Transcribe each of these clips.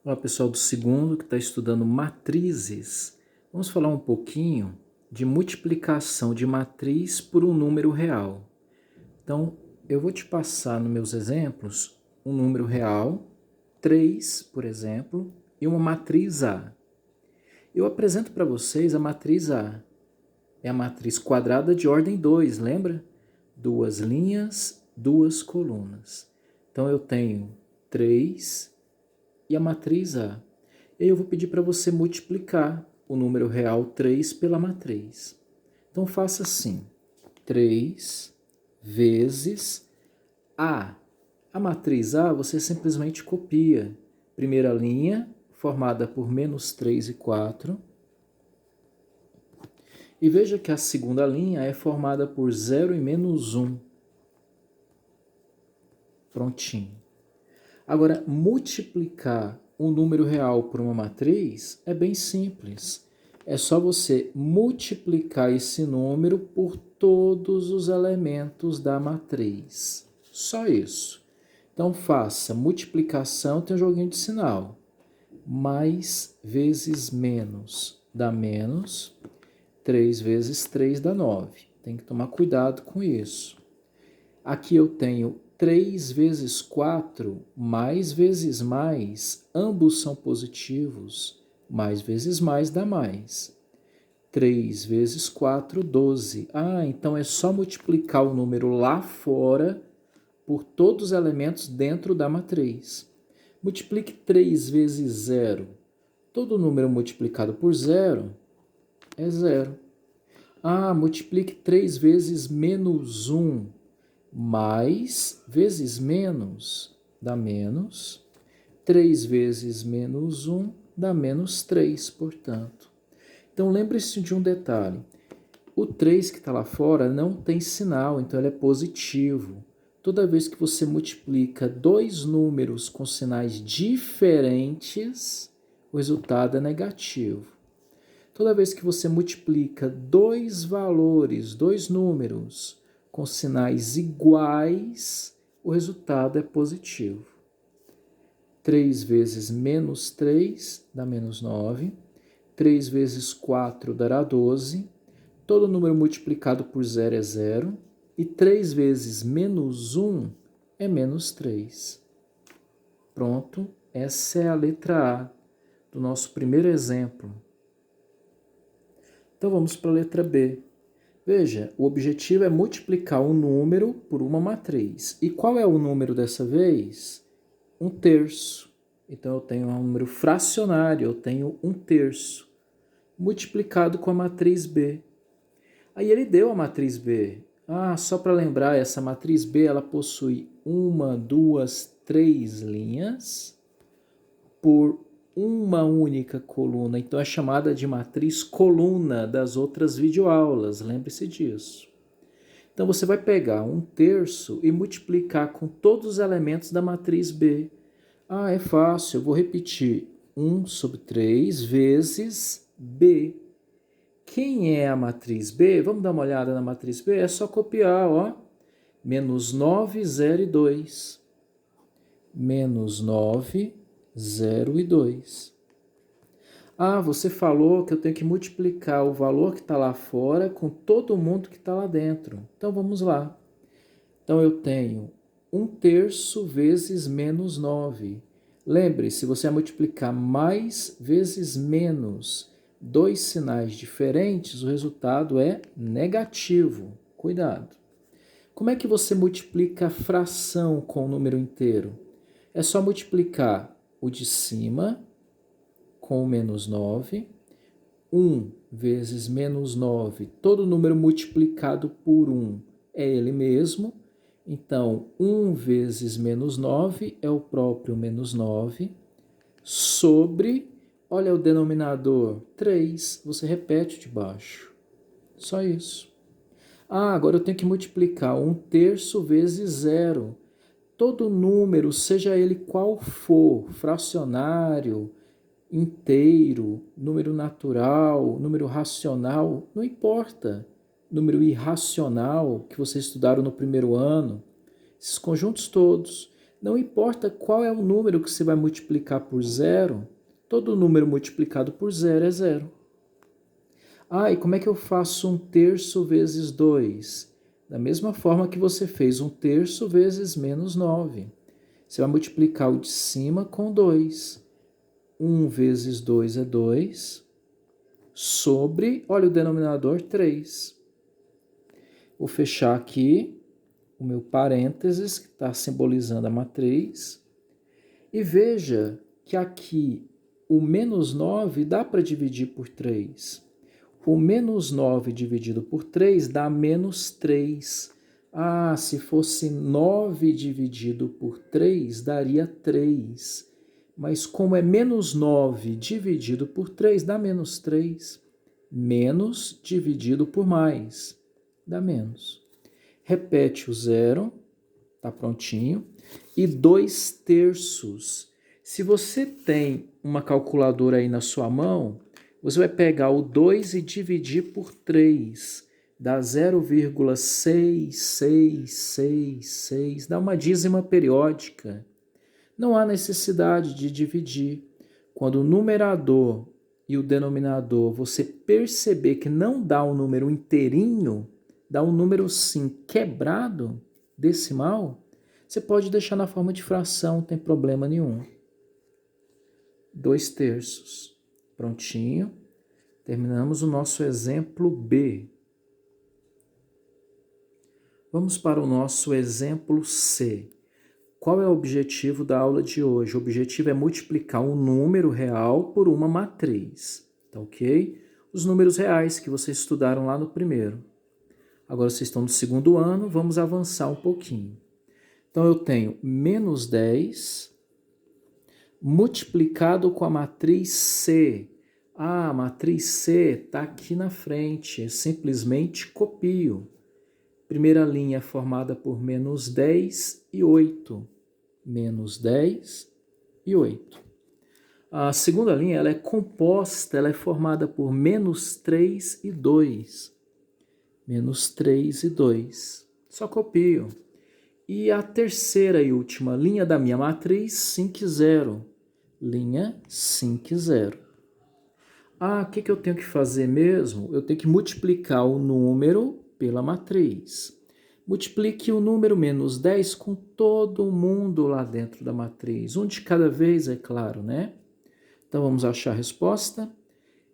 Olá, pessoal do segundo que está estudando matrizes. Vamos falar um pouquinho de multiplicação de matriz por um número real. Então, eu vou te passar nos meus exemplos um número real, 3, por exemplo, e uma matriz A. Eu apresento para vocês a matriz A. É a matriz quadrada de ordem 2, lembra? Duas linhas, duas colunas. Então, eu tenho 3 e a matriz A. E aí eu vou pedir para você multiplicar o número real 3 pela matriz. Então faça assim, 3 vezes A. A matriz A você simplesmente copia. Primeira linha, formada por menos 3 e 4. E veja que a segunda linha é formada por 0 e menos 1. Prontinho. Agora, multiplicar um número real por uma matriz é bem simples. É só você multiplicar esse número por todos os elementos da matriz. Só isso. Então, faça multiplicação, tem um joguinho de sinal. Mais vezes menos dá menos. 3 vezes 3 dá 9. Tem que tomar cuidado com isso. Aqui eu tenho 3 vezes 4, mais vezes mais, ambos são positivos. Mais vezes mais dá mais. 3 vezes 4, 12. Ah, então é só multiplicar o número lá fora por todos os elementos dentro da matriz. Multiplique 3 vezes 0. Todo número multiplicado por 0 é 0. Ah, multiplique 3 vezes menos 1. Mais vezes menos dá menos. 3 vezes menos 1 dá menos 3, portanto. Então, lembre-se de um detalhe. O 3 que está lá fora não tem sinal, então ele é positivo. Toda vez que você multiplica dois números com sinais diferentes, o resultado é negativo. Toda vez que você multiplica dois valores, dois números, com sinais iguais, o resultado é positivo. 3 vezes menos 3 dá menos 9. 3 vezes 4 dará 12. Todo número multiplicado por 0 é 0. E 3 vezes menos 1 é menos 3. Pronto, essa é a letra A do nosso primeiro exemplo. Então vamos para a letra B. Veja, o objetivo é multiplicar um número por uma matriz. E qual é o número dessa vez? 1/3. Então eu tenho um número fracionário, eu tenho 1/3, multiplicado com a matriz B. Aí ele deu a matriz B. Ah, só para lembrar, essa matriz B ela possui 1, 2, 3 linhas por uma única coluna. Então é chamada de matriz coluna das outras videoaulas, lembre-se disso. Então você vai pegar 1/3 e multiplicar com todos os elementos da matriz B. Ah, é fácil, eu vou repetir 1/3 vezes B. Quem é a matriz B? Vamos dar uma olhada na matriz B? É só copiar, ó. Menos 9, 0 e 2. Menos 9, 0 e 2. Ah, você falou que eu tenho que multiplicar o valor que está lá fora com todo mundo que está lá dentro. Então, vamos lá. Então, eu tenho 1/3 vezes menos 9. Lembre-se, você vai multiplicar mais vezes menos. Dois sinais diferentes, o resultado é negativo. Cuidado. Como é que você multiplica a fração com o número inteiro? É só multiplicar o de cima com o menos 9. 1 vezes menos 9, todo número multiplicado por 1 é ele mesmo. Então, 1 vezes menos 9 é o próprio menos 9, sobre, olha o denominador, 3. Você repete de baixo. Só isso. Ah, agora eu tenho que multiplicar 1/3 vezes 0. Todo número, seja ele qual for, fracionário, inteiro, número natural, número racional, não importa. Número irracional, que vocês estudaram no primeiro ano, esses conjuntos todos. Não importa qual é o número que você vai multiplicar por zero, todo número multiplicado por zero é zero. Ah, e como é que eu faço 1/3 vezes 2? Da mesma forma que você fez 1/3 vezes menos 9. Você vai multiplicar o de cima com 2. 1 vezes 2 é 2, sobre, olha o denominador, 3. Vou fechar aqui o meu parênteses, que está simbolizando a matriz. E veja que aqui o menos 9 dá para dividir por 3. O menos 9 dividido por 3 dá menos 3. Ah, se fosse 9 dividido por 3, daria 3. Mas como é menos 9 dividido por 3, dá menos 3. Menos dividido por mais, dá menos. Repete o zero, tá prontinho. E 2/3. Se você tem uma calculadora aí na sua mão, você vai pegar o 2 e dividir por 3. Dá 0,6666. Dá uma dízima periódica. Não há necessidade de dividir. Quando o numerador e o denominador você perceber que não dá um número inteirinho, dá um número sim quebrado, decimal, você pode deixar na forma de fração, não tem problema nenhum. 2/3. Prontinho. Terminamos o nosso exemplo B. Vamos para o nosso exemplo C. Qual é o objetivo da aula de hoje? O objetivo é multiplicar um número real por uma matriz. Tá ok? Os números reais que vocês estudaram lá no primeiro. Agora vocês estão no segundo ano, vamos avançar um pouquinho. Então eu tenho menos 10 multiplicado com a matriz C. Ah, a matriz C está aqui na frente, eu simplesmente copio. Primeira linha é formada por menos 10 e 8. Menos 10 e 8. A segunda linha ela é composta, ela é formada por menos 3 e 2. Menos 3 e 2. Só copio. E a terceira e última linha da minha matriz, 5 e 0. Linha 5 e 0. Ah, o que eu tenho que fazer mesmo? Eu tenho que multiplicar o número pela matriz. Multiplique o número menos 10 com todo mundo lá dentro da matriz. Um de cada vez, é claro, né? Então, vamos achar a resposta.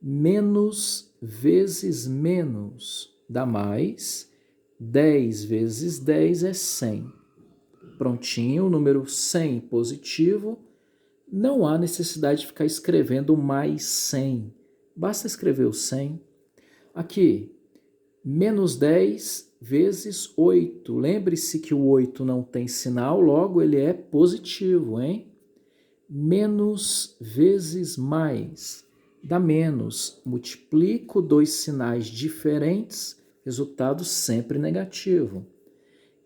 Menos vezes menos dá mais. 10 vezes 10 é 100. Prontinho, o número 100 positivo. Não há necessidade de ficar escrevendo mais 100. Basta escrever o 100. Aqui, menos 10 vezes 8. Lembre-se que o 8 não tem sinal, logo ele é positivo, hein? Menos vezes mais dá menos. Multiplico dois sinais diferentes, resultado sempre negativo.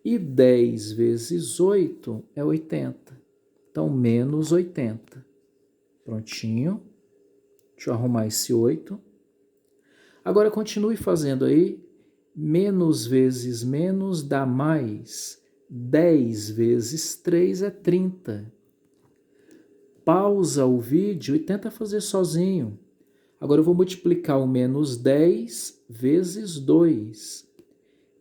E 10 vezes 8 é 80. Então, menos 80. Prontinho. Deixa eu arrumar esse 8. Agora, continue fazendo aí. Menos vezes menos dá mais. 10 vezes 3 é 30. Pausa o vídeo e tenta fazer sozinho. Agora eu vou multiplicar o menos 10 vezes 2.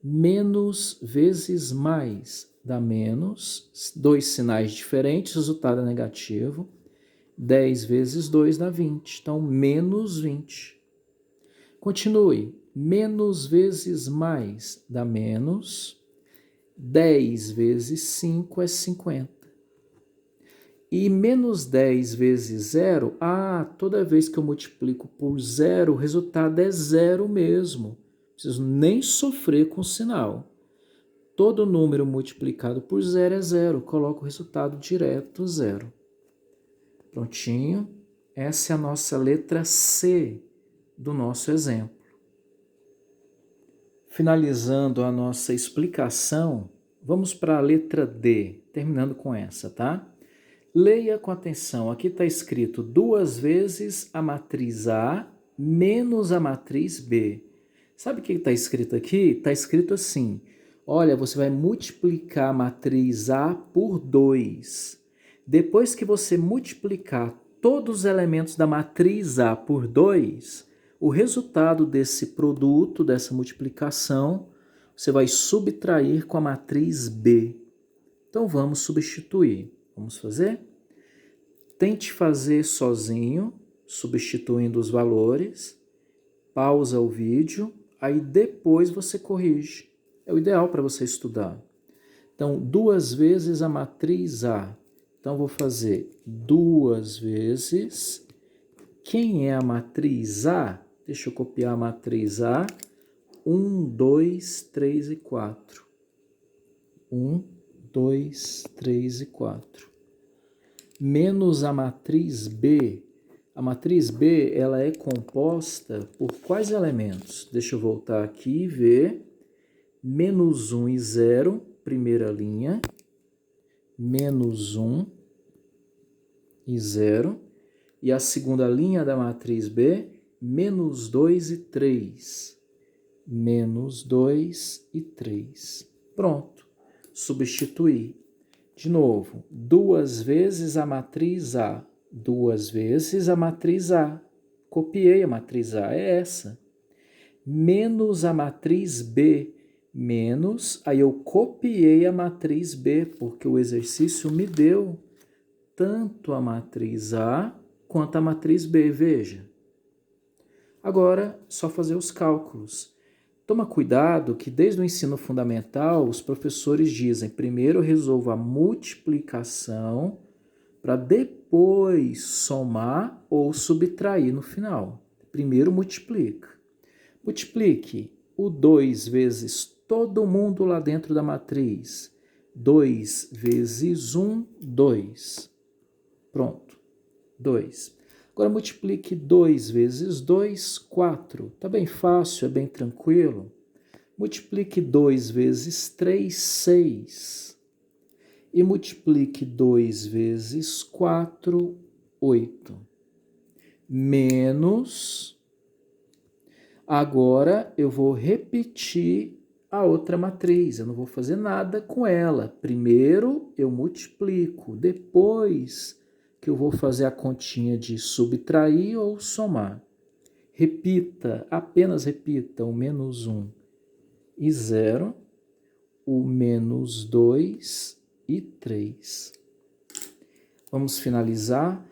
Menos vezes mais dá menos. Dois sinais diferentes, resultado é negativo. 10 vezes 2 dá 20. Então, menos 20. Continue. Menos vezes mais dá menos. 10 vezes 5 é 50. E menos 10 vezes 0, toda vez que eu multiplico por 0, o resultado é 0 mesmo. Não preciso nem sofrer com o sinal. Todo número multiplicado por 0 é 0. Coloco o resultado direto, 0. Prontinho. Essa é a nossa letra C do nosso exemplo. Finalizando a nossa explicação, vamos para a letra D, terminando com essa, tá? Leia com atenção, aqui está escrito 2 vezes a matriz A menos a matriz B. Sabe o que está escrito aqui? Está escrito assim, Olha, você vai multiplicar a matriz A por 2. Depois que você multiplicar todos os elementos da matriz A por 2, o resultado desse produto, dessa multiplicação, você vai subtrair com a matriz B. Então vamos substituir. Vamos fazer? Tente fazer sozinho, substituindo os valores. Pausa o vídeo, aí depois você corrige. É o ideal para você estudar. Então, 2 vezes a matriz A. Então, vou fazer 2 vezes. Quem é a matriz A? Deixa eu copiar a matriz A. 1, 2, 3 e 4. 1, 2, 3 e 4. Menos a matriz B. A matriz B, ela é composta por quais elementos? Deixa eu voltar aqui e ver. Menos 1 e 0, primeira linha. Menos 1 e 0. E a segunda linha da matriz B, menos 2 e 3. Menos 2 e 3. Pronto. Substituir. De novo, 2 vezes a matriz A. 2 vezes a matriz A. Copiei a matriz A, é essa. Menos a matriz B. Menos, aí eu copiei a matriz B, porque o exercício me deu tanto a matriz A quanto a matriz B, veja. Agora, só fazer os cálculos. Toma cuidado que desde o ensino fundamental, os professores dizem, primeiro resolva a multiplicação para depois somar ou subtrair no final. Primeiro multiplica. Multiplique o 2 vezes todo mundo lá dentro da matriz. 2 vezes 1, 2. Pronto, 2. Agora multiplique 2 vezes 2, 4. Está bem fácil, é bem tranquilo. Multiplique 2 vezes 3, 6. E multiplique 2 vezes 4, 8. Menos. Agora eu vou repetir a outra matriz. Eu não vou fazer nada com ela. Primeiro eu multiplico, depois que eu vou fazer a continha de subtrair ou somar. Repita, apenas repita o menos 1 e 0, o menos 2 e 3. Vamos finalizar.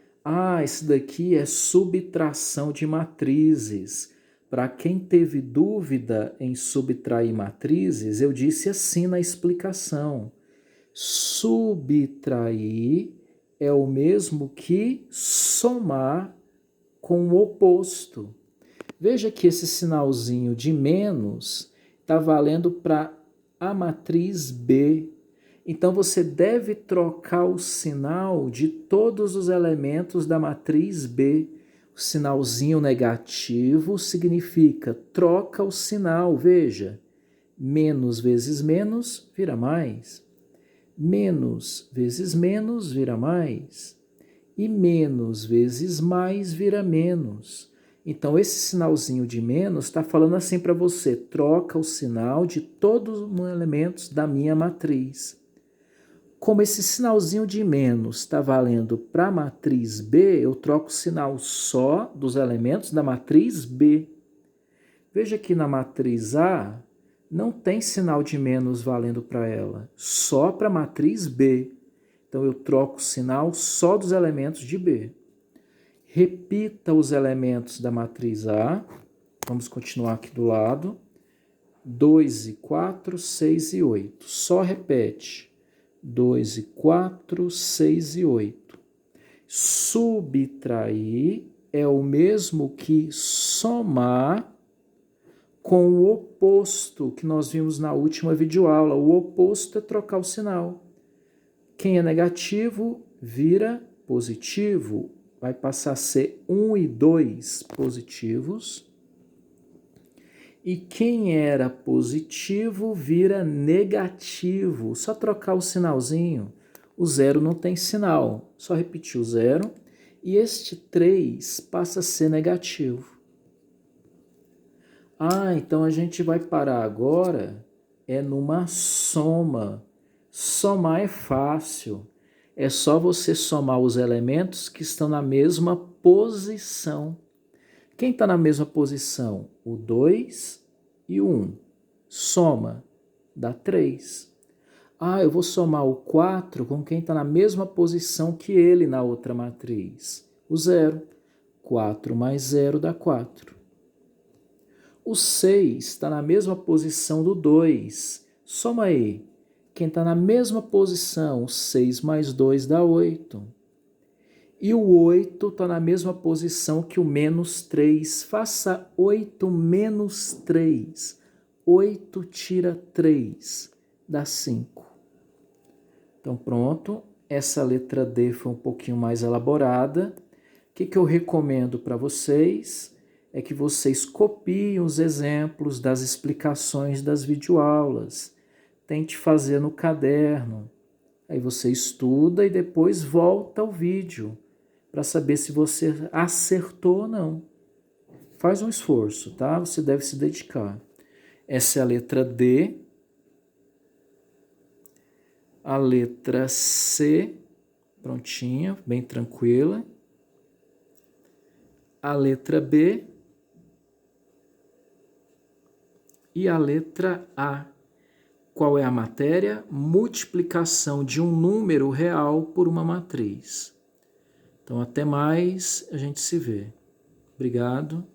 Esse daqui é subtração de matrizes. Para quem teve dúvida em subtrair matrizes, eu disse assim na explicação. Subtrair é o mesmo que somar com o oposto. Veja que esse sinalzinho de menos está valendo para a matriz B. Então, você deve trocar o sinal de todos os elementos da matriz B. O sinalzinho negativo significa troca o sinal, veja. Menos vezes menos vira mais. Menos vezes menos vira mais. E menos vezes mais vira menos. Então, esse sinalzinho de menos está falando assim para você, troca o sinal de todos os elementos da minha matriz. Como esse sinalzinho de menos está valendo para a matriz B, eu troco o sinal só dos elementos da matriz B. Veja que na matriz A não tem sinal de menos valendo para ela, só para a matriz B. Então, eu troco o sinal só dos elementos de B. Repita os elementos da matriz A. Vamos continuar aqui do lado. 2 e 4, 6 e 8. Só repete. 2 e 4, 6 e 8. Subtrair é o mesmo que somar com o oposto que nós vimos na última videoaula. O oposto é trocar o sinal. Quem é negativo vira positivo. Vai passar a ser 1 e 2 positivos. E quem era positivo vira negativo. Só trocar o sinalzinho. O 0 não tem sinal. Só repetir o 0. E este 3 passa a ser negativo. Então a gente vai parar agora é numa soma. Somar é fácil. É só você somar os elementos que estão na mesma posição. Quem está na mesma posição? O 2 e o 1. Soma, dá 3. Eu vou somar o 4 com quem está na mesma posição que ele na outra matriz. O 0. 4 mais 0 dá 4. O 6 está na mesma posição do 2. Soma aí. Quem está na mesma posição, 6 mais 2 dá 8. E o 8 está na mesma posição que o menos 3. Faça 8 menos 3. 8 tira 3, dá 5. Então pronto, essa letra D foi um pouquinho mais elaborada. O que eu recomendo para vocês é que vocês copiem os exemplos das explicações das videoaulas. Tente fazer no caderno. Aí você estuda e depois volta ao vídeo para saber se você acertou ou não. Faz um esforço, tá? Você deve se dedicar. Essa é a letra D. A letra C, prontinha, bem tranquila. A letra B. E a letra A. Qual é a matéria? Multiplicação de um número real por uma matriz. Então, até mais, a gente se vê. Obrigado.